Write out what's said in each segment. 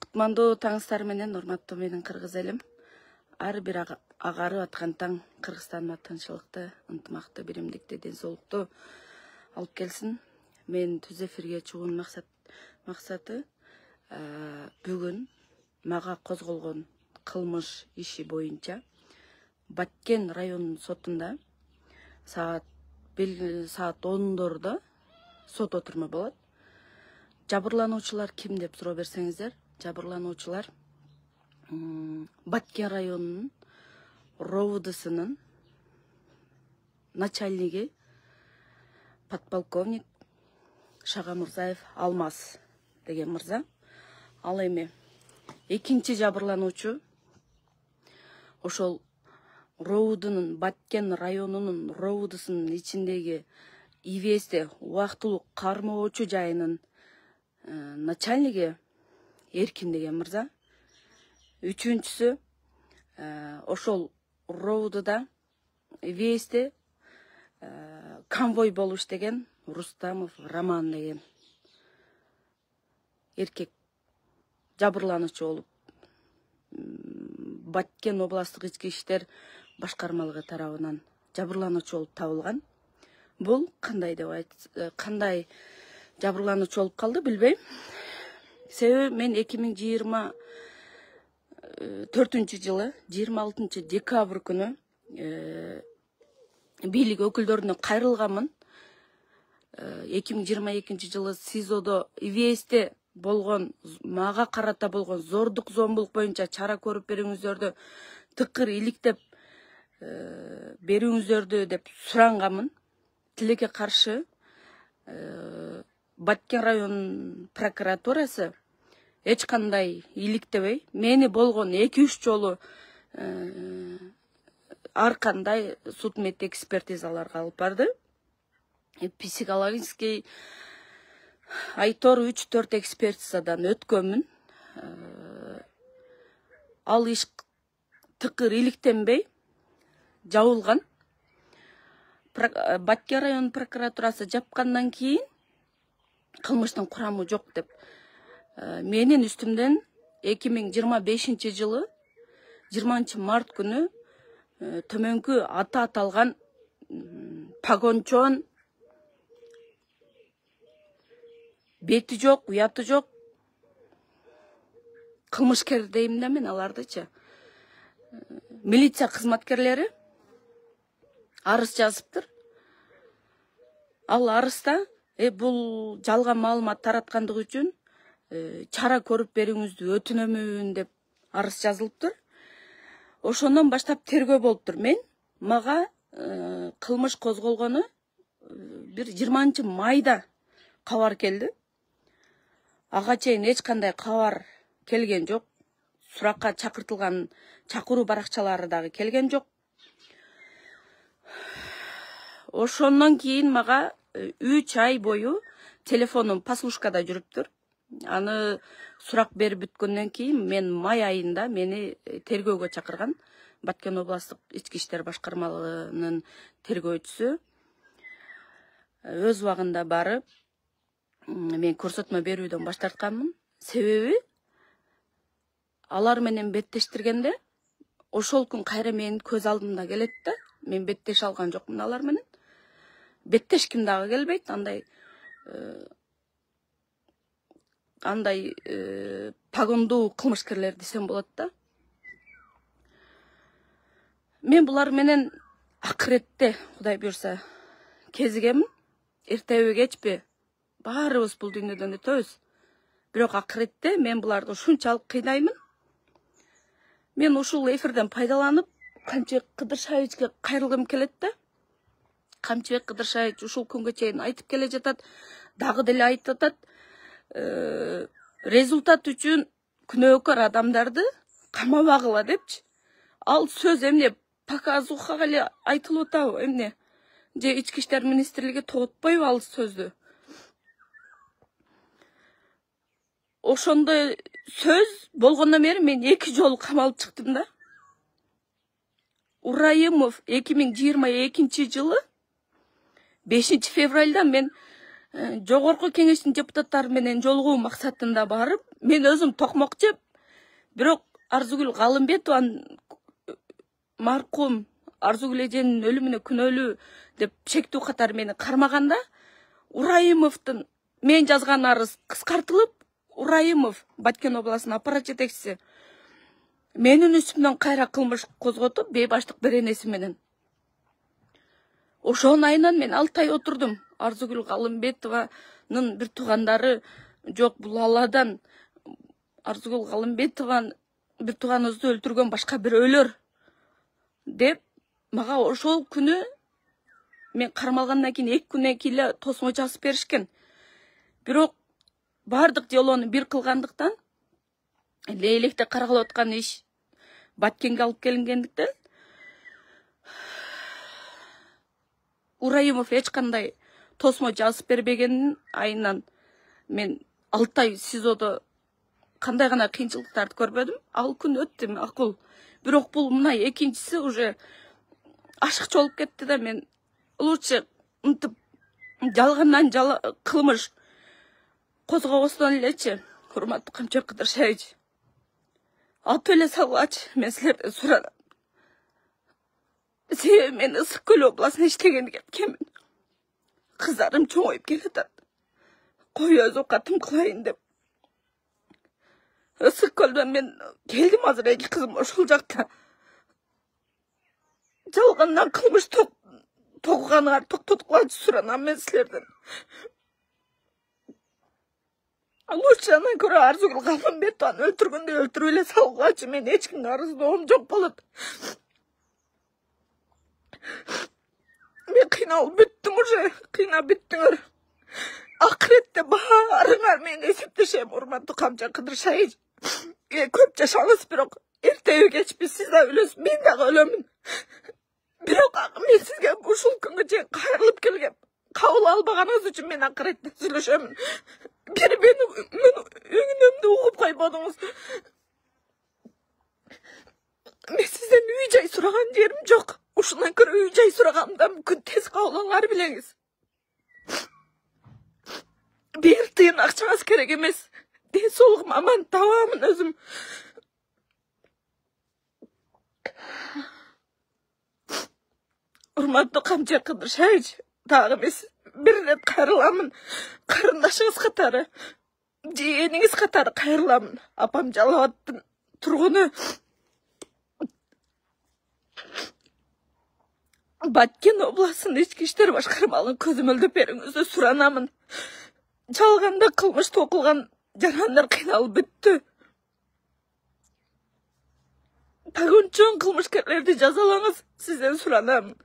Кутмандуу таңыздар менен, урматтуу менин кыргыз элим. Ар бир агарып аткан таң Кыргызстанга тынччылыкты, ынтымакты, биримдикти, ден соолукту алып келсин. Мен түз эфирге чыгуунун максаты бүгүн мага козголгон кылмыш иши боюнча Баткен районунун сотунда саат 10:00 сот отуруму болот. Жабырлануучулар ким деп суроо берсеңиздер, жабырлануучулар Баткен районунун РОВДсынын начальниги подполковник Шагамырзаев Алмаз деген мырза. Ал эми экинчи жабырлануучу ошол РОВДнын Баткен районунун РОВДсынын ичиндеги ИВСте убактылуу кармоочу жайынын начальниги Эркин деген мырза. Үчүнчүсү ошол РОВДда ИВСте конвой болуп иштеген Рустамов Роман деген эркек жабырлануучу болуп Баткен областтык ички иштер башкармалыгы тарабынан жабырлануучу болуп табылган. Бул кандай кандай жабырлануучу болуп калды билбейм. Себеби мен 2024-жылы 26 декабрь күнү бийлик өкүлдөрүнө кайрылганмын. 2022-жылы СИЗОдо ИВСте болгон мага карата болгон зордук зомбулук боюнча чара көрүп берүүңүздөрдү тыкыр иликтеп берүүңүздөрдү деп суранганмын. Тилекке каршы Баткен район прокуратурасы эч кандай иликтебей, мени болгон 2-3 жолу ар кандай судмед экспертизаларга алып барды. Психологический айтор 3-4 экспертизадан өткөнмүн. Ал иш тыкыр иликтенбей жабылган. Баткен район прокуратурасы жапкандан кийин кылмыштын курамы жок деп менин үстүмдөн 2025-жылы 20-март күнү төмөнкү аты аталган погончон, бети жок, уяты жок кылмышкер дейм да мен алардычы. Милиция кызматкерлери арыз жазыптыр. Ал арызда бул жалган маалымат тараткандыгы үчүн чара көрүп берүүңүздү өтүнөмүн деп арыз жазылыптыр. Ошондон баштап тергөө болуптур. Мага кылмыш козголгону бир 20 майда кабар келди. Ага чейин эч кандай кабар келген жок. Суракка чакыртылган чакыруу баракчалары дагы келген жок. Ошондон кийин мага 3 ай бою телефонум послушкада жүрүптүр. Аны сурак берип бүткөндөн кийин мен май айында мени тергөөгө чакырган. Баткен областтык ички иштер башкармалыгынын тергөөчүсү өз убагында барып мен көрсөтмө берүүдөн баш тартканмын. Себеби алар менен беттештиргенде ошол күн кайра менин көз алдымда келет да. Мен беттеше алган жокмун алар менен. Беттешким дагы келбейт. Андай погондуу кылмышкерлер десем болот да. Мен булар менен акыретте, Кудай буйрса, кезигемин. Эртеби кечпи баарыбыз бул дүйнөдөн өтөбүз. Бирок акыретте мен буларды ушунчалык кыйнаймын. Мен ушул эфирден пайдаланып, Камчыбек Кыдыршаевичке кайрылгым келет да. Камчыбек Кыдыршаевич ушул күнгө чейин айтып келе жатат, дагы деле айтып атат. Результат үчүн күнөөкөр адамдарды камабагыла депчи. Ал сөз эмне показухага эле айтылып атабы эмне? Же ички иштер министрлиги тоготпойбу ал сөздү? Ошондой сөз болгондон бери мен 2 жолу камалып чыктым да. Ураимов 2022-жылы 5 февралда мен жогорку кеңештин депутаттары менен жолугуу максатында барып, Мен өзім тоқмоқ жеп, бирок Арзугүл Галымбетованын марқұм Арзугүл эженин өлүмүнө күнөөлүү деп шектүү катары мени кармаганда, Ураимовдун мен жазган арыз кыскартылып, Ураимов Баткен областынын аппарат жетекчиси менин үстүмдөн кайра кылмыш козготуп, бейбаштык беренеси менен. Ошонун айынан мен 6 ай отурдум. Арзугүл Галымбетованын бир туугандары жок, бул Алладан Арзугүл Галымбетованын бир тууганыбызды өлтүргөн башка бир өлөр деп мага ошол күнү мен кармалгандан кийин 2 күнөн кийин эле тосмо жазып беришкен. Бирок бардык делону бир кылгандыктан, лейлекте каралып аткан иш Баткенге алып келингендиктен, Ураимов эч кандай тосмо жазып бербегенин айынан мен 6 ай СИЗОдо кандай гана кыйынчылыктарды көрбөдүм. Ал күн өттү, макул. Бирок бул мына экинчиси уже ашыкчы болуп кетти да, мен лучше ынтып жалгандан кылмыш козгобостон элечи, урматтуу Камчак Кыдыршаевич. Атып эле салгылачы, мен силерден суранам. Себеби мен Ысык Көл областына иштегенди кеткенмин. Кыздарым чоңоюп келатат. Кой өз окатым кылайын деп. Ысык Көлдөн мен келдим, азыр 2 кызым ошол жакта. Жалгандан кылмыш тогуганыңар токтоткулачы, суранам мен силерден. Лучше анан көрө Арзугүл Галымбетованы өлтүргөндө өлтүрүп эле салгылачы, мен эч кимге арыздоом жок болот. Мен кыйналып бүттүм уже, кыйнап бүттүңөр. Акыретте баарыңар мени эсептешем, урматтуу Камчак Кыдыршаевич. Көп жашаңыз, бирок эртеби кечпи сиз да өлөсүз, мен дагы өлөмүн. Бирок мен сизге ушул күнгө чейин кайрылып келгем. Кабыл албаганыңыз үчүн мен акыретте сүйлөшөмүн. Бир мен өңүнөмдү угуп койбодуңуз. Мен сизден үй жай сураган жерим жок. Ушундан көрө үй жай сураганымда мүмкүн тез кабыл алар билеңиз. Бир тыйын акчаңыз керек эмес. Ден соолугум аман, табамын өзүм. Урматтуу Камчак Кыдыршаевич, дагы эмес, бир ирет кайрыламын. Карындашыңыз катары, жээниңиз катары кайрыламын. Апам Жалал Абадтын тургуну. Баткен областынын ички иштер башкармалыгын көзөмөлдөп бериңизди суранамын. Жалганда кылмыш тогулган жарандар кыйналып бүттү. Тагынчон кылмышкерлерди жазалаңыз, сизден суранам.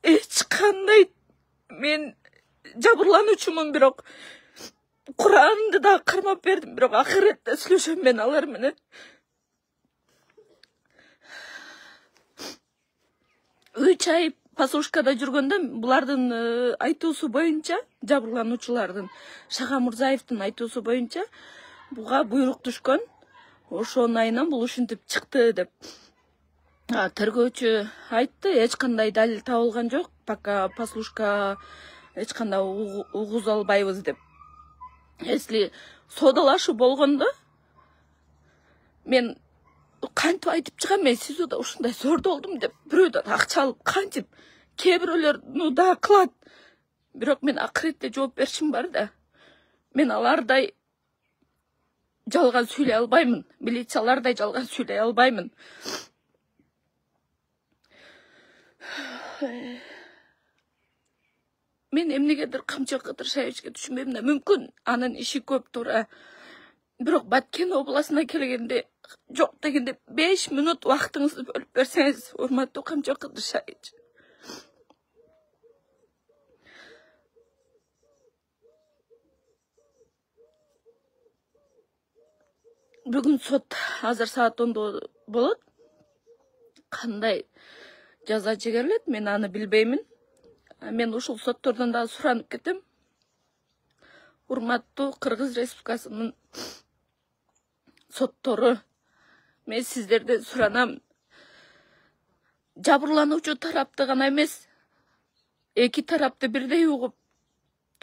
Эч кандай мен жабырлануучумун, бирок Куранды да кармап бердим, бирок акыретте сүйлөшөм мен алар менен. Үч ай Пасушкада жүргөндө булардын айтуусу боюнча, жабырлануучулардын, Шаха Мурзаевдин айтуусу боюнча буга буйрук түшкөн. Ошонун айынан бул ушинтип чыкты деп. Тергөөчү айтты, эч кандай далил табылган жок, пока Паслушка эч кандай угуз албайбыз деп. Если содалашуу болгондо мен кантип айтып чыгам, мен СИЗОдо ушундай зордолдум деп, бирөөдөн акча алып кантип кээ бирөөлөр да кылат. Бирок мен акыретте жооп беришим бар да. Мен алардай жалган сүйлөй албаймын, милициялардай жалган сүйлөй албаймын. Мен эмнегедир Камчак Кыдыршаевичке түшүнбөйм да, мүмкүн анын иши көп туура. Бирок Баткен областына келгенде жок дегенде 5 минут убактыңызды бөлүп берсеңиз, урматтуу Камчак Кыдыршаевич. Бүгүн сот азыр саат 10-да болот. Кандай жаза чегерилет, мен аны билбеймин. Мен ушул соттордон да суранып кетем. Урматтуу Кыргыз Республикасынын соттору, мен сиздерден суранам. Жабырлануучу тарапты гана эмес, эки тарапты бирдей угуп,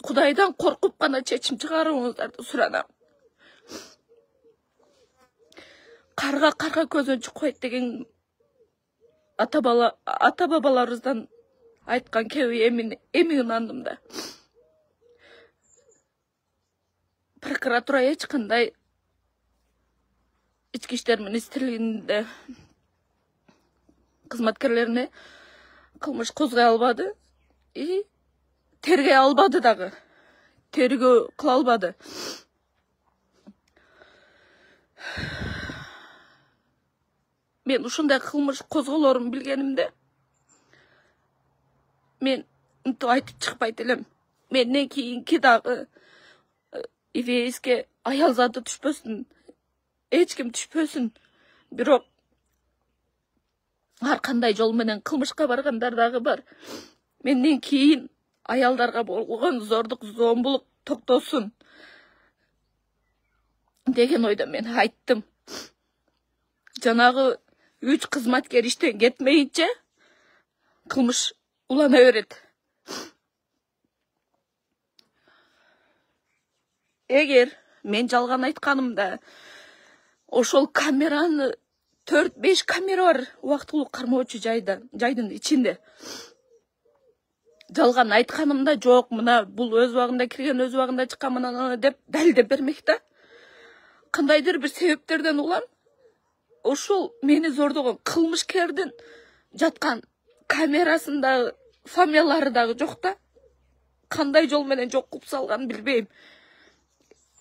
Кудайдан коркуп гана чечим чыгарууңуздарды суранам. Карга көзөн чукпайт деген ата бабаларыбыздан айткан кеби эми ынандым да. Прокуратура эч кандай ички иштер министрлигинде кызматкерлерине кылмыш козгой албады и тергей албады дагы. Тергөө кыла албады. Мен ушундай кылмыш козголорун билгенимде мен мынтип айтып чыкпайт элем. Менден кийинки дагы ивейске аял заты түшпөсүн, эч ким түшпөсүн. Бирок ар кандай жол менен кылмышка баргандар дагы бар. Менден кийин аялдарга болгон зордук, зомбулук токтосун деген ойдо мен айттым. Жанагы 3 кызматкер иштен кетмейинче кылмыш улана берет. Эгер мен жалган айтканымда ошол камераны 4-5 камера бар убактылуу кармоочу жайдын ичинде. Жалган айтканымда жок, мына бул өз убагында кирген, өз убагында чыккан мына деп далилдеп бермек да. Кандайдыр бир себептерден улам ошол мени зордогон кылмышкердин жаткан камерасындагы фамилиялары дагы жок да. Кандай жол менен жок кылып салганын билбейм.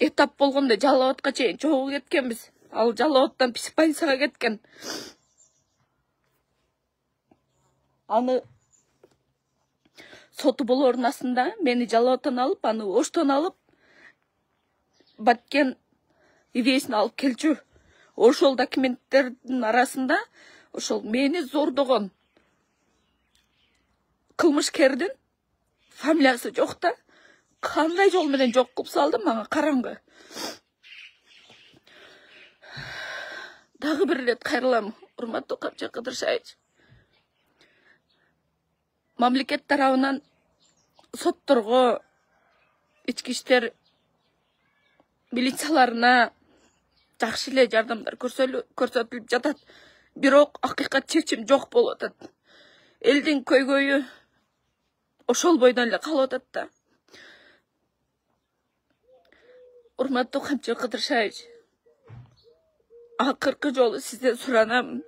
Этап болгондо Жалал Абадка чейин чогуу кеткенбиз. Ал Жалал Абадтан психбольницага кеткен. Аны соту болоордун астында мени Жалал Абадтан алып, аны Оштон алып, Баткен ивейсине алып келчү. Ошол документтердин арасында ошол мени зордогон кылмышкердин фамилиясы жок да. Кандай жол менен жок кылып салды, мага караңгы. Дагы бир ирет кайрылам, урматтуу Камчы Кыдыршаевич. Мамлекет тарабынан сотторго, ички иштер милицияларына жакшы эле жардамдар көрсөтүлүп жатат. Бирок акыйкат чечим жок болуп атат. Элдин көйгөйү ошол бойдон эле калып атат да. Урматтуу Камчы Кыдыршаевич, акыркы жолу сизден суранам.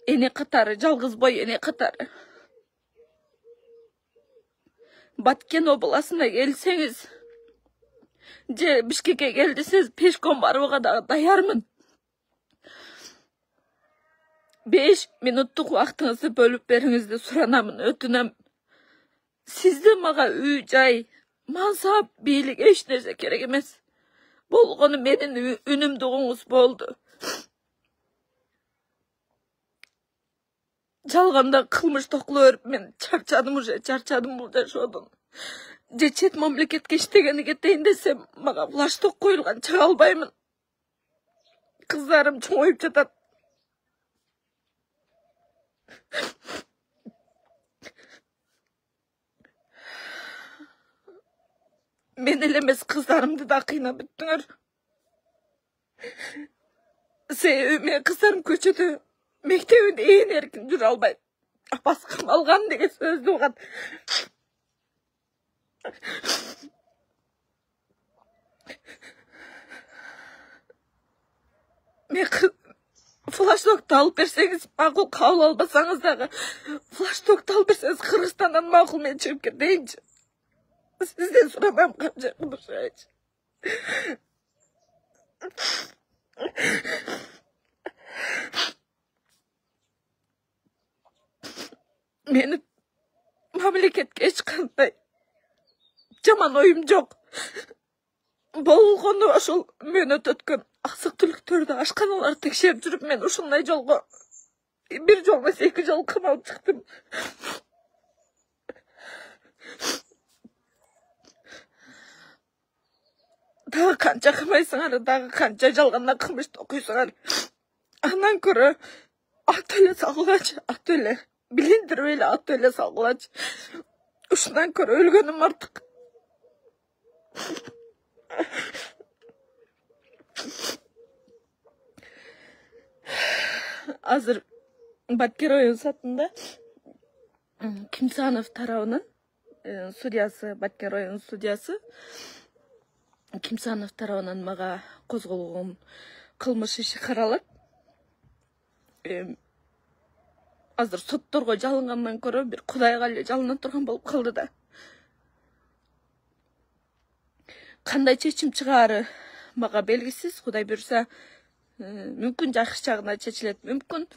Эне катары, жалгыз бой эне катары. Баткен областына келсеңиз, же Бишкекке кел десеңиз, пешком барууга дагы даярмын. 5 минуттук убактыңызды бөлүп бериңизди суранамын, өтүнөм. Сизде мага үй жай, мансап, бийлик эч нерсе керек эмес. Болгону менин үнүмдү угуңуз болду. Жалганда кылмыш токуло берип мен чарчадым бул жашоодон. Же чет мамлекетке иштегени кетейин десем, мага флашток коюлган, чыга албаймын. Кыздарым чоңоюп жатат. Мен эле эмес, кыздарымды да кыйнап бүттүңөр. Себеби мен кыздарым көчөдө мектебинде ээн эркин жүрө албайт. Апасы камалган деген сөздү угат. Мен флаштокты алып берсеңиз макул, кабыл албасаңыз дагы флаштокты алып берсеңиз Кыргызстандан макул, мен чыгып кетейинчи. Сизден сурамам, Камчы Кыдыршаевич. Мени мамлекетке эч кандай жаман оюм жок. Болгону ошол мөөнөт өткөн азык-түлүктөрдү, ашканаларды текшерип жүрүп, мен ушундай жолго бир жол эмес, 2 жол камалып чыктым. Дагы канча кылмайсыңар, дагы канча жалгандан кылмышты окуйсуңар. Андан көрө ат эле салгылачы, ат эле билиндирип эле ат эле салгылачы. ушундан көрө өлгөнүм артык. Азыр Баткен район сотунда Кимсанов тарабынан судьясы, Баткен район судьясы Кимсанов тарабынан мага козголгон кылмыш иши каралат. Азыр сотторго жалынгандан көрө бир Кудайга эле жалына турган болуп калды да. Кандай чечим чыгаары мага белгисиз. Кудай буйрса, мүмкүн жакшы жагына чечилет, мүмкүн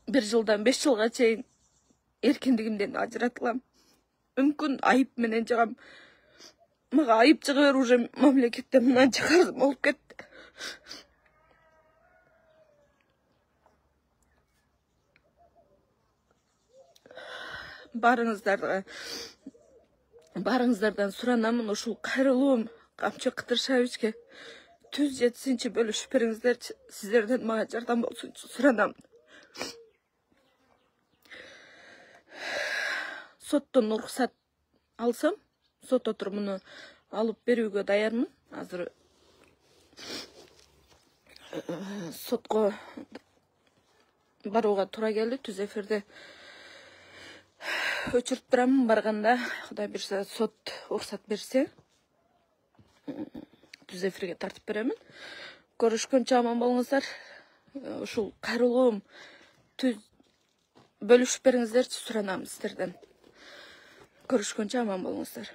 1 жылдан 5 жылга чейин эркиндигимден ажыратылам. Мүмкүн айып менен жагам. Мага айып чыга берип уже мамлекеттен мынанча карызым болуп кетти. Барыңыздардан суранамын, ушул кайрылуум Камчы Кыдыршаевичке түз 7-синчи бөлүшүп бериңиздерчи. Сиздерден мага жардам болсунчу суранамын. Соттон уруксат алсам, сот отурумуну алып берүүгө даярмын. Азыр сотко барууга туура келди. Түз эфирде өчүрүп турам. Барганда Кудай буйрса сот уруксат берсе, түз эфирге тартып беремин. Көрүшкөнчө аман болуңуздар. Ушул кайрылуум түз бөлүшүп бериңиздерчи суранам сиздерден. Көрүшкөнчө аман болуңуздар.